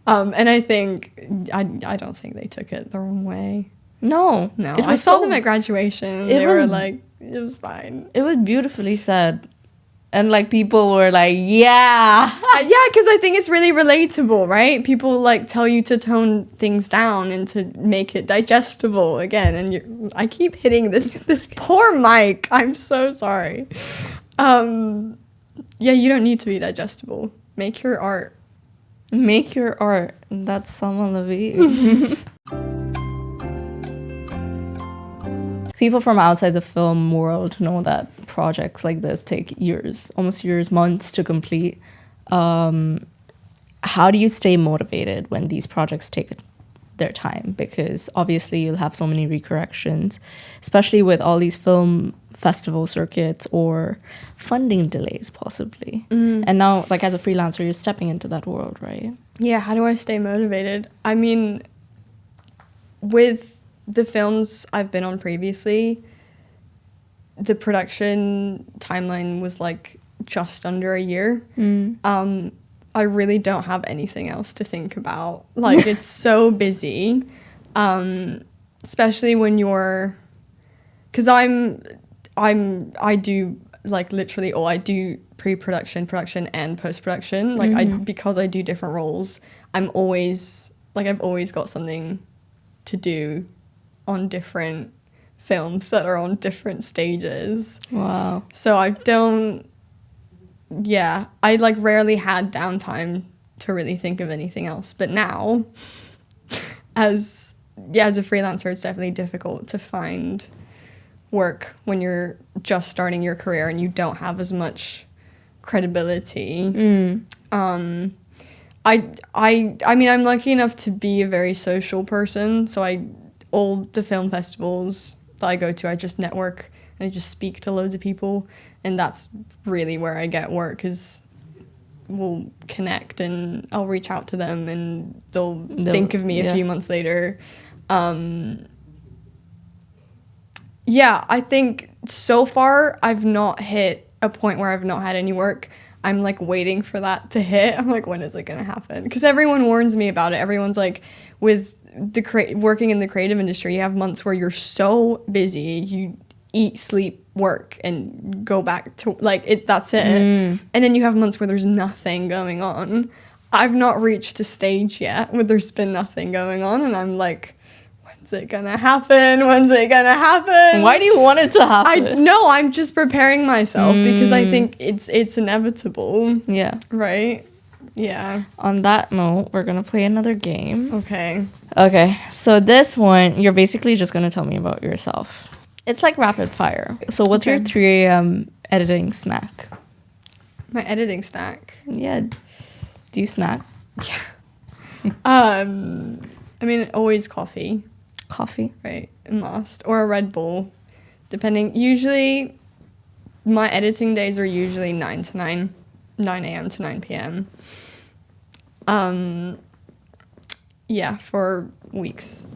And I think, I don't think they took it the wrong way. No. I saw them at graduation. They were like, it was fine. It was beautifully said. And, like, people were like, yeah. Yeah, because I think it's really relatable, right? People, like, tell you to tone things down and to make it digestible again. And I keep hitting this poor mic. I'm so sorry. Yeah, you don't need to be digestible. Make your art. Make your art. That's Salma Labib. People from outside the film world know that projects like this take years, almost years, months to complete. How do you stay motivated when these projects take their time? Because obviously you'll have so many recorrections, especially with all these film festival circuits or funding delays possibly. And now, like, as a freelancer, you're stepping into that world, right? Yeah, how do I stay motivated? I mean, with the films I've been on previously, the production timeline was like just under a year. I really don't have anything else to think about. Like, it's so busy, especially when you're, because I do like literally all. I do pre-production, production, and post-production. Like, because I do different roles, I've always got something to do on different films that are on different stages. Wow. So I like rarely had downtime to really think of anything else. But now, as a freelancer, it's definitely difficult to find work when you're just starting your career and you don't have as much credibility. I mean, I'm lucky enough to be a very social person, so all the film festivals that I go to, I just network and I just speak to loads of people, and that's really where I get work, is we'll connect and I'll reach out to them and they'll think of me a few months later. I think so far I've not hit a point where I've not had any work. I'm like waiting for that to hit. I'm like, when is it gonna happen? Because everyone warns me about it. Everyone's like, with working in the creative industry, you have months where you're so busy, you eat, sleep, work, and go back to that's it. And then you have months where there's nothing going on. I've not reached a stage yet where there's been nothing going on, and I'm like, when's it gonna happen? When's it gonna happen? Why do you want it to happen? I'm just preparing myself because I think it's inevitable. Yeah. Right? Yeah. On that note, we're gonna play another game. Okay. So this one, you're basically just gonna tell me about yourself. It's like rapid fire. So what's your 3 a.m. editing snack? My editing snack? Yeah. Do you snack? Yeah. I mean, always coffee. Coffee? Right. Must. Or a Red Bull. Depending. Usually, my editing days are usually 9 a.m. to 9 p.m. Yeah, for weeks.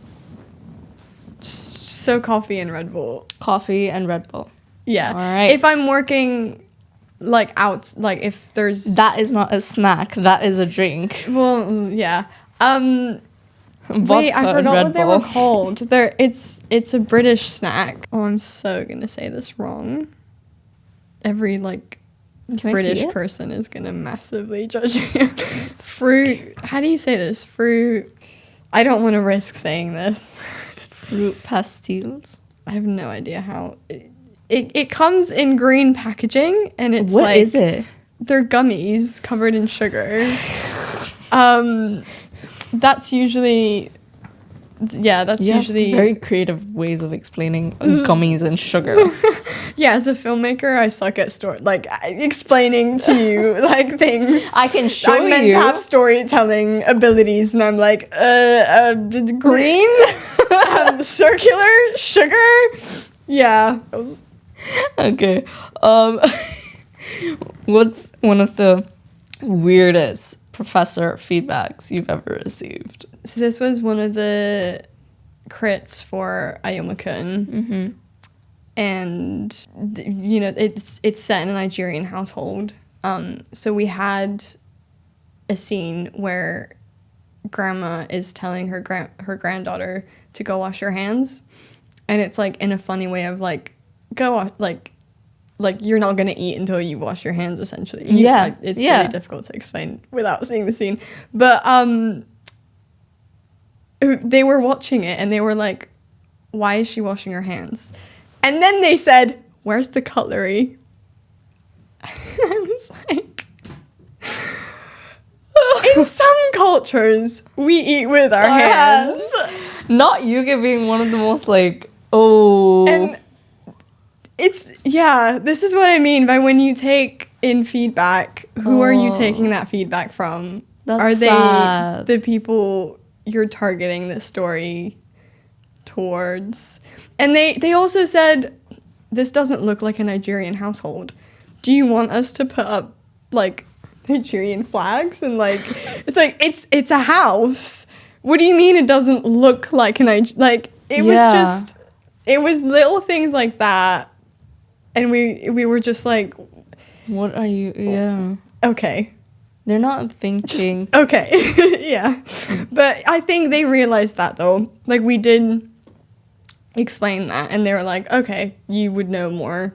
So coffee and Red Bull. Coffee and Red Bull. Yeah. All right. If I'm working if there's... That is not a snack. That is a drink. Well, yeah. Wait, I forgot what they were called. It's a British snack. Oh, I'm so gonna say this wrong. Every British person is gonna massively judge me. It's fruit. How do you say this? Fruit. I don't want to risk saying this. Fruit pastilles. I have no idea how. It comes in green packaging, and it's what is it? They're gummies covered in sugar. That's usually. Yeah, that's usually very creative ways of explaining gummies and sugar. Yeah, as a filmmaker, I suck at explaining to you things. I can show you. I'm meant to have storytelling abilities, and I'm like, green, circular, sugar. Yeah. Okay. What's one of the weirdest professor feedbacks you've ever received? So this was one of the crits for Ayoma-kun. Mm-hmm. And, it's set in a Nigerian household. So we had a scene where grandma is telling her granddaughter to go wash her hands. And it's, in a funny way of, go wash, you're not going to eat until you wash your hands, essentially. It's really difficult to explain without seeing the scene. But, they were watching it, and they were like, why is she washing her hands? And then they said, where's the cutlery? I was like, in some cultures, we eat with our hands. Not you being one of the most, And this is what I mean by when you take in feedback, who are you taking that feedback from? That's sad. The people you're targeting this story towards? And they also said, this doesn't look like a Nigerian household. Do you want us to put up Nigerian flags? And it's a house. What do you mean it doesn't look like an it was little things like that. And we were just What are you? Yeah. Okay. They're not thinking. Okay. Yeah. But I think they realized that, though. Like, we did explain that, and they were like, okay, you would know more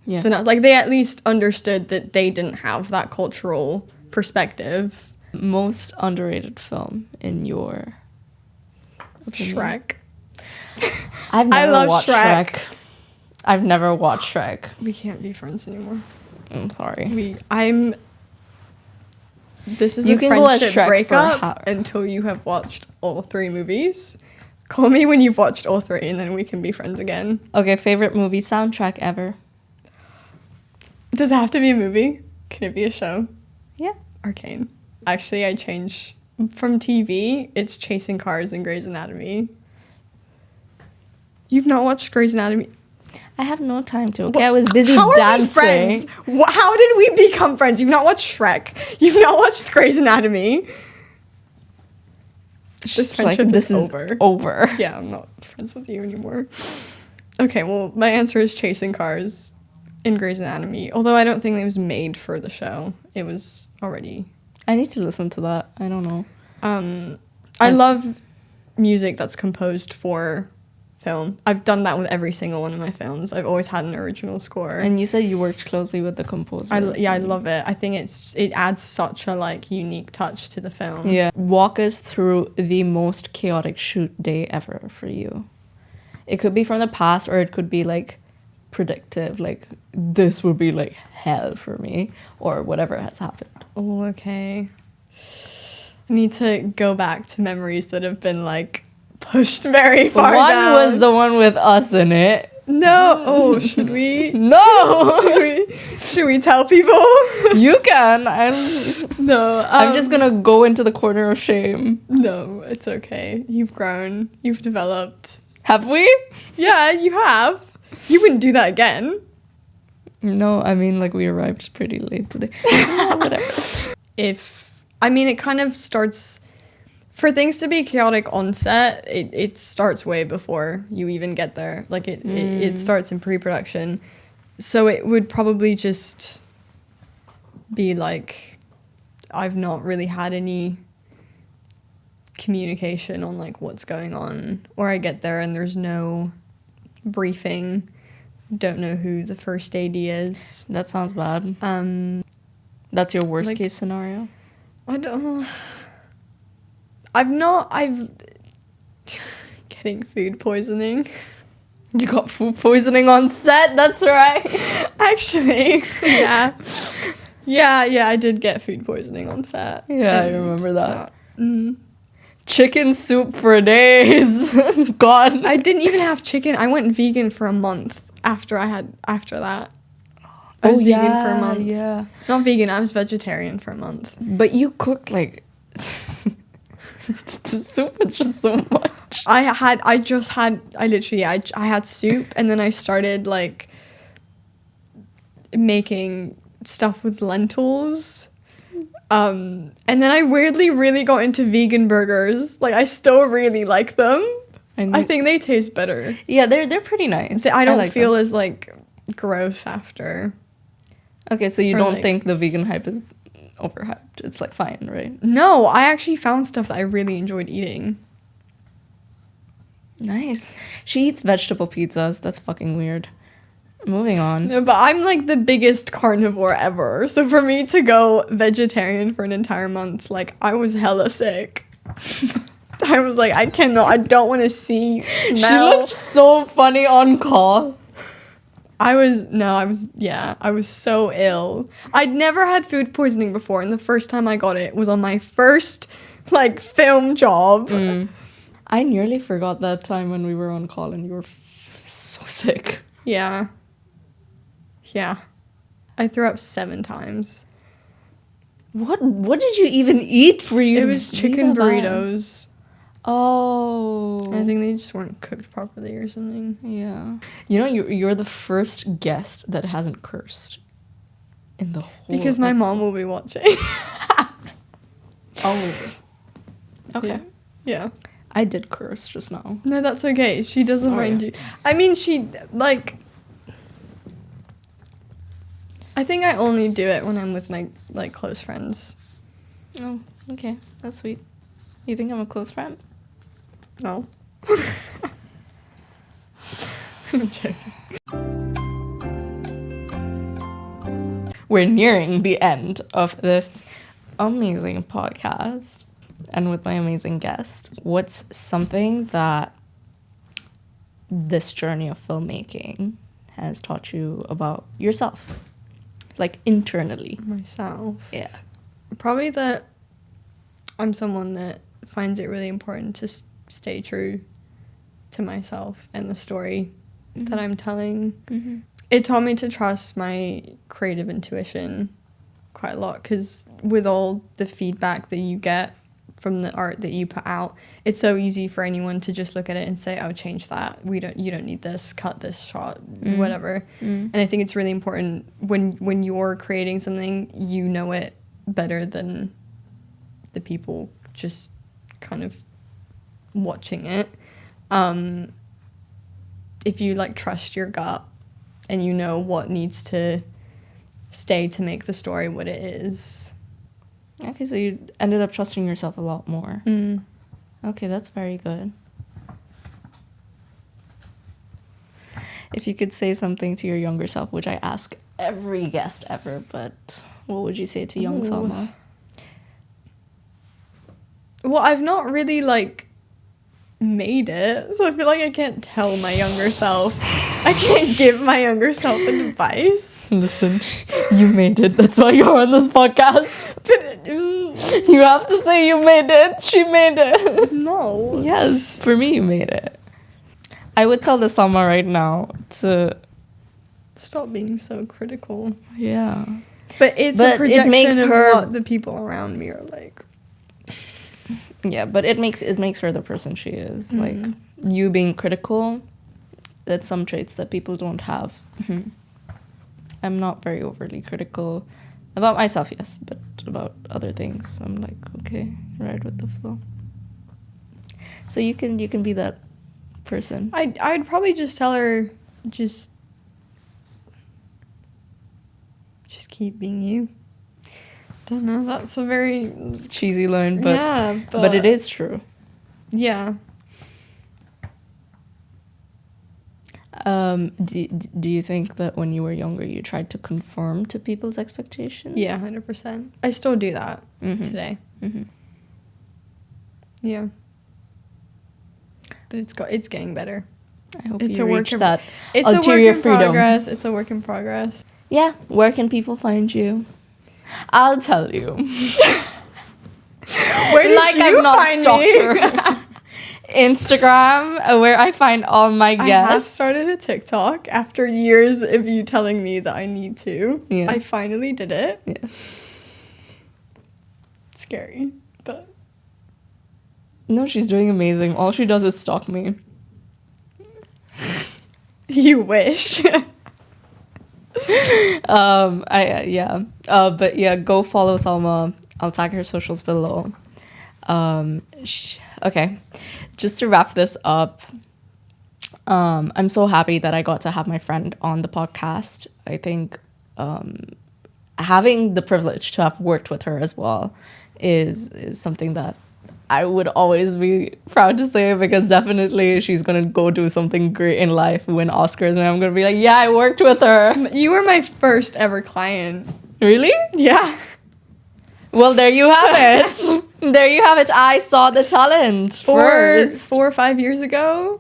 than us. Like, they at least understood that they didn't have that cultural perspective. Most underrated film in your opinion? Shrek. I love watched Shrek. I've never watched Shrek. We can't be friends anymore. I'm sorry. This is You a can go as friendship Shrek breakup until you have watched all 3 movies. Call me when you've watched all 3, and then we can be friends again. Okay, favorite movie soundtrack ever? Does it have to be a movie? Can it be a show? Yeah. Arcane. Actually, I changed from TV. It's Chasing Cars and Grey's Anatomy. You've not watched Grey's Anatomy? I have no time to. Okay, I was busy dancing. How are we friends? How did we become friends? You've not watched Shrek. You've not watched Grey's Anatomy. This friendship is over. Yeah, I'm not friends with you anymore. Okay, well, my answer is Chasing Cars and Grey's Anatomy. Although I don't think it was made for the show. It was already. I need to listen to that. I don't know. I love music that's composed for film. I've done that with every single one of my films. I've always had an original score. And you said you worked closely with the composer. I love it. I think it adds such a unique touch to the film. Yeah. Walk us through the most chaotic shoot day ever for you. It could be from the past, or it could be predictive, this would be hell for me, or whatever has happened. Oh, okay. I need to go back to memories that have been pushed very far down. One was the one with us in it. No. Oh, should we? No. Should we tell people? You can. No. I'm just gonna go into the corner of shame. No, it's okay. You've grown. You've developed. Have we? Yeah, you have. You wouldn't do that again. No, I mean, we arrived pretty late today. Whatever. It kind of starts... For things to be chaotic on set, it starts way before you even get there. It starts in pre-production. So it would probably just be I've not really had any communication on what's going on. Or I get there and there's no briefing. Don't know who the first AD is. That sounds bad. That's your worst case scenario? I don't know. I've getting food poisoning. You got food poisoning on set? That's right. Actually, yeah. Yeah, I did get food poisoning on set. Yeah, I remember that. Chicken soup for days. God. I didn't even have chicken. I went vegan for a month after that. I was vegan for a month. Yeah. Not vegan, I was vegetarian for a month. But you cooked the soup is just so much. I had soup, and then I started making stuff with lentils. And then I weirdly really got into vegan burgers. I still really like them. I think they taste better. Yeah, they're pretty nice. I don't feel as gross after. Okay, so you don't think the vegan hype is overhyped? It's fine, right? No, I actually found stuff that I really enjoyed eating. Nice. She eats vegetable pizzas. That's fucking weird. Moving on. No, but I'm the biggest carnivore ever. So for me to go vegetarian for an entire month, I was hella sick. I was I don't want to see, smell. She looked so funny on call. I was so ill. I'd never had food poisoning before, and the first time I got it was on my first, film job. I nearly forgot that time when we were on call and you were so sick. Yeah. Yeah. I threw up 7 times. What did you even eat for you? It was chicken burritos. Oh. I think they just weren't cooked properly or something. Yeah. You're the first guest that hasn't cursed in the whole Because my mom will be watching. Oh. Okay. Yeah. I did curse just now. No, that's okay. She doesn't mind you. I mean, she, I think I only do it when I'm with my, like, close friends. Oh, okay. That's sweet. You think I'm a close friend? No. I'm joking. We're nearing the end of this amazing podcast. And with my amazing guest, what's something that this journey of filmmaking has taught you about yourself? Like, internally. Myself. Yeah. Probably that I'm someone that finds it really important to stay true to myself and the story that I'm telling. Mm-hmm. It taught me to trust my creative intuition quite a lot, because with all the feedback that you get from the art that you put out, it's so easy for anyone to just look at it and say, oh, change that, you don't need this, cut this shot, whatever. And I think it's really important when you're creating something, you know it better than the people just kind of watching it. If you, like, trust your gut and you know what needs to stay to make the story what it is. Okay, so you ended up trusting yourself a lot more. Okay, that's very good. If you could say something to your younger self, which I ask every guest ever, but what would you say to young Salma? Well, I've not really, like, made it, so I feel like I can't tell my younger self. I can't give my younger self advice. Listen, you made it. That's why you're on this podcast. But You have to say you made it. She made it. no. Yes, for me, you made it. I would tell the Salma right now to... Stop being so critical. Yeah. But it's a projection makes of her... what the people around me are like. Yeah, but it makes her the person she is. Like, you being critical, that's some traits that people don't have. I'm not very overly critical about myself, yes, but about other things, I'm like, okay, ride with the flow. So you can be that person. I'd probably just tell her, just keep being you. Don't know, that's a very cheesy line, but yeah, but it is true. Yeah. Do you think that when you were younger you tried to conform to people's expectations? Yeah, 100%. I still do that today. Yeah. But it's getting better. I hope It's you a work reach in, that it's ulterior a work in freedom. progress. It's a work in progress. Yeah, where can people find you? I'll tell you. Where did like you I've not find stalked me? her. Instagram, where I find all my guests. I have started a TikTok after years of you telling me that I need to. Yeah. I finally did it. Yeah. Scary, but No, she's doing amazing. All she does is stalk me. you wish. But yeah, go follow Salma. I'll tag her socials below. Okay, just to wrap this up, I'm so happy that I got to have my friend on the podcast. I think having the privilege to have worked with her as well is something that I would always be proud to say, because definitely she's going to go do something great in life, win Oscars, and I'm going to be like, yeah, I worked with her. You were my first ever client. Really? Yeah. Well, there you have it. There you have it. I saw the talent first. 4 or 5 years ago.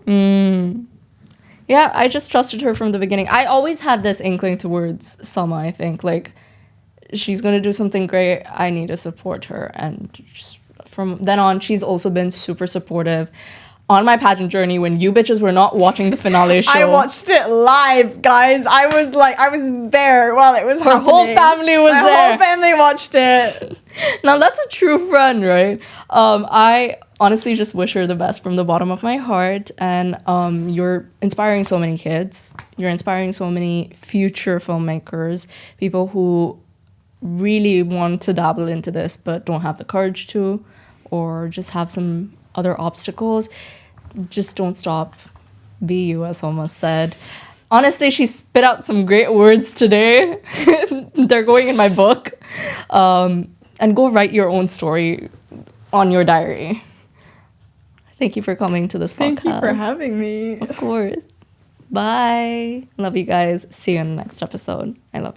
Yeah, I just trusted her from the beginning. I always had this inkling towards Salma, I think. Like, she's going to do something great. I need to support her. And just from then on, she's also been super supportive on my pageant journey when you bitches were not watching the finale show. I watched it live, guys. I was there while it was happening. Her whole family was there. My whole family watched it. Now, that's a true friend, right? I honestly just wish her the best from the bottom of my heart. And you're inspiring so many kids. You're inspiring so many future filmmakers, people who really want to dabble into this but don't have the courage to, or just have some other obstacles. Just don't stop. Be you, as Salma said. Honestly, she spit out some great words today. They're going in my book. And go write your own story on your diary. Thank you for coming to this podcast. Thank you for having me. Of course. Bye. Love you guys. See you in the next episode. I love you.